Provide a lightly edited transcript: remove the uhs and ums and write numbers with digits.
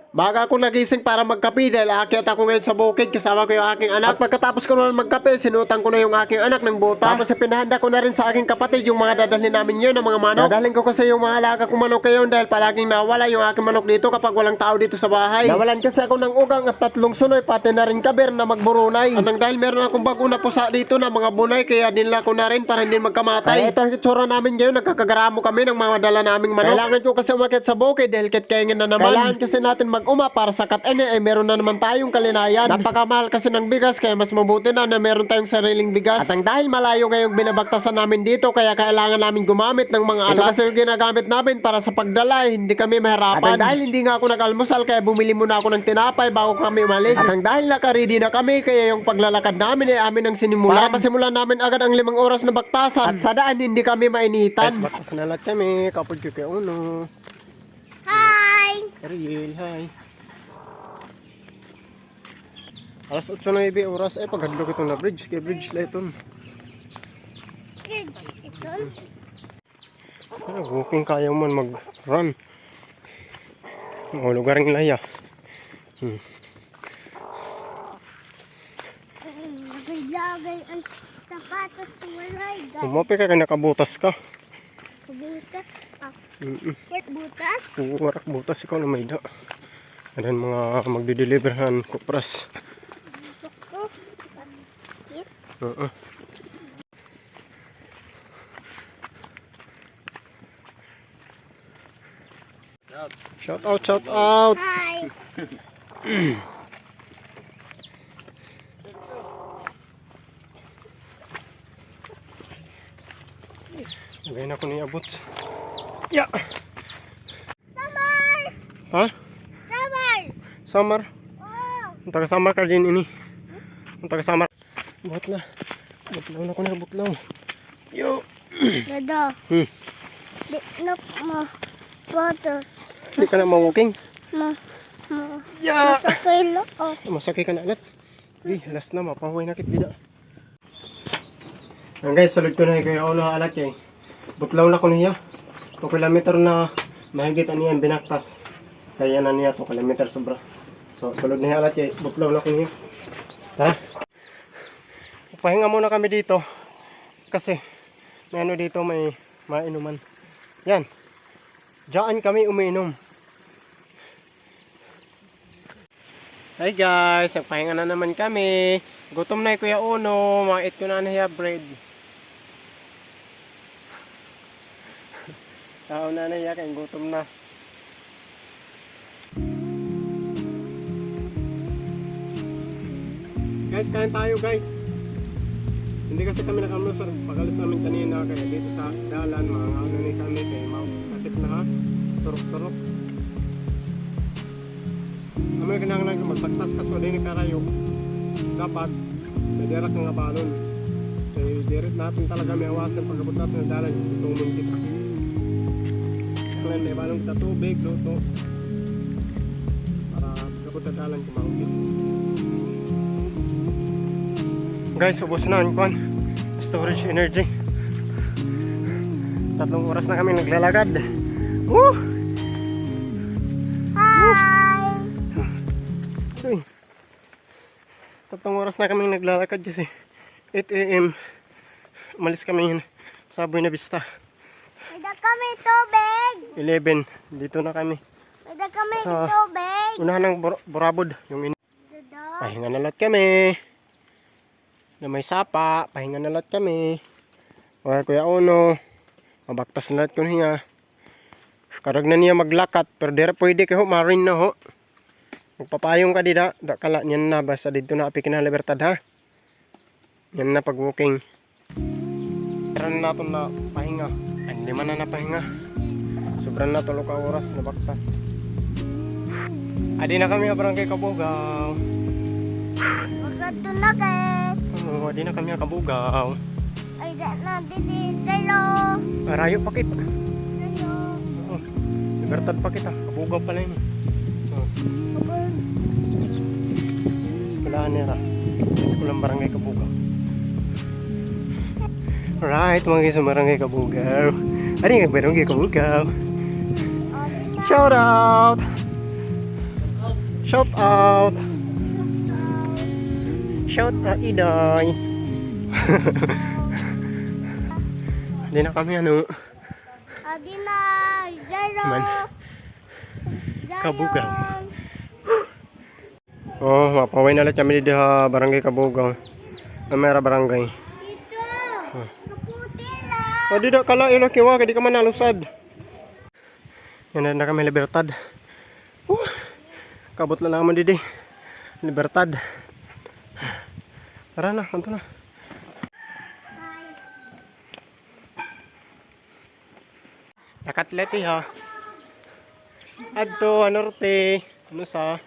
Baga ako nagising para magkape dahil aakyat ako ngayon sa bukid kasama ko yung aking anak. At pagkatapos ko naman magkape, sinutan ko na yung aking anak ng buta. Tapos pinahanda ko na rin sa aking kapatid yung mga dadalhin namin yun ng mga manok. Dadalhin ko kasi yung mga alaga kong manok ngayon dahil palaging nawala yung aking manok dito kapag walang tao dito sa bahay. Nawalan kasi ako ng ugang at 3 sunoy pati na rin kabir na magburunay. At dahil meron akong bago na pusa dito na mga bunay kaya dinla ko na rin para hindi magkamatay. Ito ang itsura namin ngayon, nagkakagaramo kami ng mga dala naming manok. Kailangan ko kasi umakyat sa bukid dahil kaingin na naman. Kailangan kasi natin mag-uma para sa kat-ene ay meron na naman tayong kalinayan. Napakamahal kasi ng bigas kaya mas mabuti na meron tayong sariling bigas. At ang dahil malayo ngayong binabagtasan namin dito kaya kailangan namin gumamit ng mga alas. Ito kasi yung ginagamit namin para sa pagdala, hindi kami mahirapan. At ang dahil hindi nga ako nag-almusal kaya bumili muna ako ng tinapay bago kami umalis. At ang dahil naka-ready na kami kaya yung paglalakad namin ay amin ang sinimulan. Para masimulan namin agad ang 5 oras na baktasan. At sa daan hindi kami mainitan. Guys, baktas na lahat kami. Kapag kay Uno. Hi! Ariel, hi. Alas 8 na ibi oras ay paghadlok itong na bridge. Kay bridge la ito. Kids, ito. Walking kaya man mag-run. Mga lugar ng laya. Lagay ang sapatos sa walay. Umapi ka nakabutas ka. Butas. Mm-mm. Butas? Warak butas ikaw na may da. Adan mga magdi-deliverhan kupras. Shout out, shout out. Hi! Ngayon ako niabot. Ya. Summer! Ha? Summer! Summer. Oh! Ang taga-summer ka din ini. Ang taga-summer. Butla. Butlaw na ko na butlaw. Yo. Dada. Di na mo. Photos. Hindi ka na ma-walking. Ma. Ya. Masakay lo. Oh. Masakay ka na alat. Last na mapahuay na kit dida. Ang guys, salud ko na kay ulo alat kay. Butlaw na ko niya. 2 kilometer na mahigit niya binaktas. Kaya na niya 2 kilometer sobra. So salud niya alat kay butlaw na ko niya. Tara. Pahinga muna kami dito. Kasi may ano dito may mainuman. Yan. Diyan kami umiinom. Hi guys, nagpahinga na naman kami. Gutom na Kuya Uno, makait ko na niya bread. Tao na niya kaya gutom na. Guys, kain tayo guys. Hindi kasi kami nag-almusal. Pag-alis namin kanina kaya dito sa dalan, mga ano ni kami kaya sakit na ha. Surok-surok. Kami kinahanglan magpagtas kaso din ni karayo. Dapat may dirak nga balon. Kaya diret natin talaga may awasan pag-abot natin ng dalan itong kita. Kaya may balon kita tubig, luto. Para pag-abot ng dalan kumahugin. Guys, ubos na ang kwan. Storage energy. 3 oras na kami naglalakad. Woo! Hi! Uy. 3 oras na kami naglalakad kasi 8 AM umalis kami sa Buena Vista. May kami tubig! 11 dito na kami May kami sa tubig! unahan ng Borabod yung Dada. pahinga na lahat kami na may sapa, pahinga na lahat kami. Wala Kuya Uno mabaktas na lahat ko niya karag na niya maglakat pero dira pwede kayo marin na ho. Magpapayong ka dida, kala niyan na basta dito na api na libertad ha. Yan na pag walking. Tran na na pahinga. Ay 5 na pahinga. Sobrang na 3 oras na baktas. Adi na kami abrang kay Kabugaw. Magato na kay. Adi na kami Kabugaw. Ay na didi kayo. Arayo pakit. Kayo. Libertad pakit ha. Kabugaw pala yun. Sekolahan nila. Sekolah barangay Kabugaw. Alright, mga guys, barangay Kabugaw. Ano yung barangay Kabugaw? Shout out! Shout out. Shout out, Iday. Hindi na kami ano. Adi na. Zero. Man. Zero. Kabugaw. Oh, mapaway na lang kami dito sa barangay Kabugaw. Amera barangay. Dito. Kaputi lang. O dito kala yun kiwa di ka man nalusad. Yan na kami libertad. Kabot na naman didi. Libertad. Tara na, kanto na. Nakatleti ha. Adto, anorte. Ano sa?